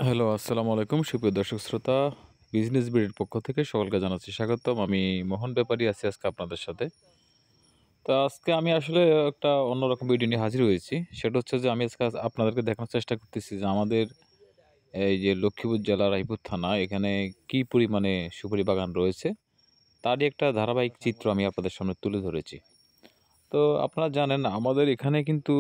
Hello, আসসালামু আলাইকুম সুপ্রিয় দর্শক শ্রোতা। বিজনেস বিডির পক্ষ থেকে সকলকে জানাচ্ছি স্বাগতম। আমি মোহন ব্যাপারী আছি আজকে আপনাদের সাথে। তো আজকে আমি আসলে একটা অন্যরকম ভিডিও নিয়ে হাজির হয়েছি। সেটা হচ্ছে যে আমি আজকে আপনাদেরকে দেখানোর চেষ্টা করতেছি যে আমাদের এই যে লক্ষ্মীপুর জেলার রায়পুর থানা এখানে কি পরিমাণে সুপারি বাগান রয়েছে, তারই একটা ধারাবাহিক চিত্র আমি আপনাদের সামনে তুলে ধরেছি। তো আপনারা জানেন আমাদের এখানে কিন্তু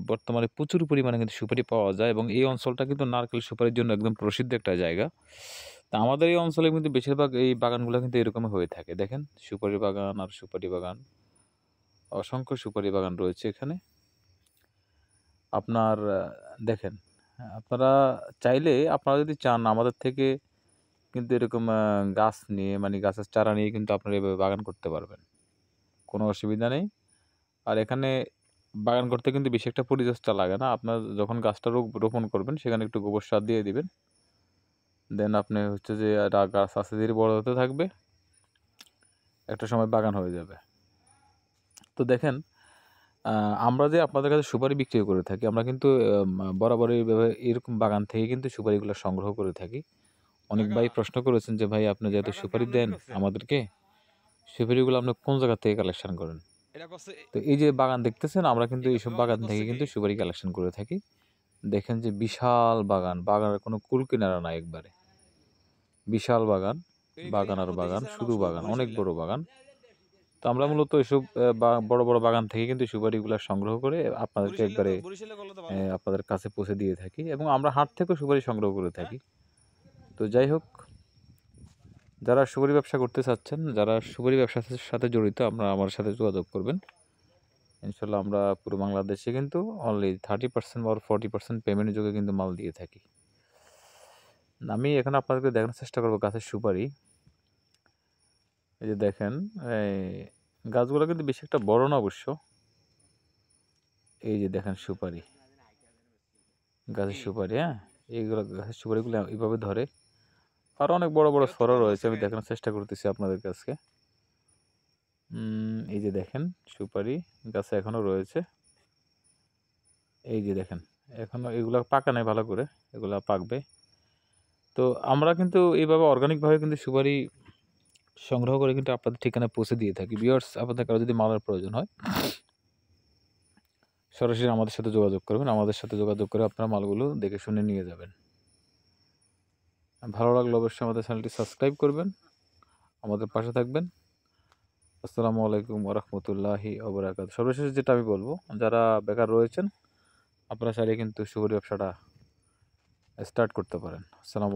বর্তমানে প্রচুর পরিমাণে কিন্তু সুপারি পাওয়া যায় এবং এই অঞ্চলটা কিন্তু নারকেল সুপারির জন্য একদম প্রসিদ্ধ একটা জায়গা। তা আমাদের এই অঞ্চলে কিন্তু বেশিরভাগ এই বাগানগুলো কিন্তু এরকমই হয়ে থাকে। দেখেন সুপারি বাগান আর সুপারি বাগান, অসংখ্য সুপারি বাগান রয়েছে এখানে। আপনার দেখেন, আপনারা চাইলে আপনারা যদি চান আমাদের থেকে কিন্তু এরকম গাছ নিয়ে মানে গাছের চারা নিয়ে কিন্তু আপনারা এভাবে বাগান করতে পারবেন। কোনো অসুবিধা নেই। আর এখানে বাগান করতে কিন্তু বেশি একটা পরিচর্যা লাগে না। আপনার যখন গাছটা রোপণ করবেন সেখানে একটু গোবর সার দিয়ে দিবেন। দেন আপনি হচ্ছে যে গাছ আস্তে ধীরে বড় হতে থাকবে। একটা সময় বাগান হয়ে যাবে। তো দেখেন আমরা যে আপনাদের কাছে সুপারি বিক্রি করে থাকি, আমরা কিন্তু বরাবরই এইভাবে এরকম বাগান থেকে কিন্তু সুপারিগুলো সংগ্রহ করে থাকি। অনেক ভাই প্রশ্ন করেছেন যে, "ভাই আপনি যেহেতু সুপারি দেন আমাদেরকে, সুপারিগুলো আপনি কোন জায়গা থেকে কালেকশন করেন?" তো এই যে বাগান দেখতেছেন, আমরা কিন্তু এইসব বাগান থেকে কিন্তু সুপারি কালেকশন করে থাকি। দেখেন যে বিশাল বাগান, বাগানের কোনো কূল কিনারা নাই একবারে। বিশাল বাগান, বাগান আর বাগান, শুধু বাগান, অনেক বড় বাগান। তো আমরা মূলত এসব বড়, বড় বাগান থেকে কিন্তু সুপারিগুলা সংগ্রহ করে আপনাদেরকে একবারে আপনাদের কাছে পৌঁছে দিয়ে থাকি এবং আমরা হাট থেকেও সুপারি সংগ্রহ করে থাকি। তো যাই হোক, যারা সুপারি ব্যবসা করতে চাচ্ছেন, যারা সুপারি ব্যবসার সাথে জড়িত আপনারা আমার সাথে যোগাযোগ করবেন। ইনশাআল্লাহ আমরা পুরো বাংলাদেশে কিন্তু অনলি 30% or 40% পেমেন্টের যোগে কিন্তু মাল দিয়ে থাকি। আমি এখন আপনাদেরকে দেখানোর চেষ্টা করব গাছের সুপারি। এই যে দেখেন, এই গাছগুলো কিন্তু বেশি একটা বড় না অবশ্য। এই যে দেখেন সুপারি, গাছের সুপারি, হ্যাঁ? এইগুলো গাছের সুপারিগুলো এইভাবে ধরে। আরও অনেক বড়, বড় সরও রয়েছে। আমি দেখানোর চেষ্টা করতেছি আপনাদের কাছে। এই যে দেখেন সুপারি গাছে এখনও রয়েছে। এই যে দেখেন, এখনও এগুলা পাকা নাই ভালো করে, এগুলা পাকবে। তো আমরা কিন্তু এইভাবে অর্গানিকভাবে কিন্তু সুপারি সংগ্রহ করে কিন্তু আপনাদের ঠিকানায় পৌঁছে দিয়ে থাকি। ভিউয়ার্স, আপনাদের কারো যদি মালের প্রয়োজন হয় সরাসরি আমাদের সাথে যোগাযোগ করবেন। আমাদের সাথে যোগাযোগ করে আপনারা মালগুলো দেখে শুনে নিয়ে যাবেন। ভালো লাগলে অবশ্যই আমাদের চ্যানেলটি সাবস্ক্রাইব করবেন, আমাদের পাশে থাকবেন। আসসালামু আলাইকুম ওয়া রাহমাতুল্লাহি ওয়া বারাকাতুহু। সর্বশেষ যেটা আমি বলব, যারা বেকার রয়েছেন আপনারা চাইলে কিন্তু সুপারি ব্যবসাটা স্টার্ট করতে পারেন। আসসালামু